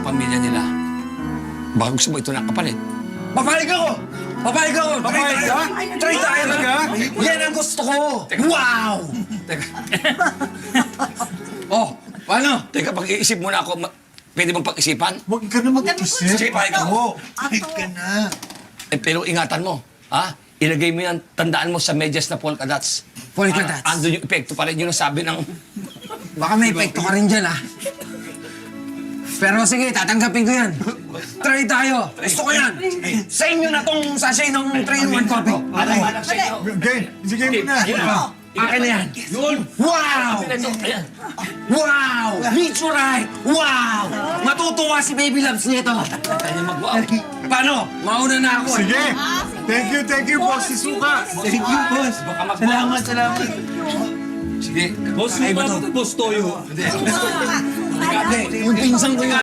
pamilya nila. Baka gusto mo ito na kapalit. Papayag ako! Papayag ako! Papayag ka? Try tayo Talaga? Yan ang gusto ko! Wow! Teka, Oh, paano? teka, pag-iisip muna ako. Pwede bang pag-isipan? Huwag ka na mag-isip. Sige, papayag ako. Kahit ka na. Pero ingatan mo, ha? Ilagay mo yan, tandaan mo sa medyas na polka dots. Polka dots. Andun yung epekto pa rin yung nasabi ng... Baka may epekto ka rin dyan, ha? Pero sige, tatanggapin ko yan. Try tayo. Gusto ko yan. Sa inyo na tong sachet ng 3-in-1 coffee. Okay, sige mo na. Akin na yan. Wow! Ayan. Wow! Meteorite! Wow! Matutuwa si Baby Loves nito. Kanya mag-wow. Paano? Mauna na ako. Sige. Thank you, Boss Isuka. Thank you, boss. Baka mag-wow. Salamat. Sige. Boss, Ay, ba to? Boss Toyo. Hindi, yung pinsang ko yan.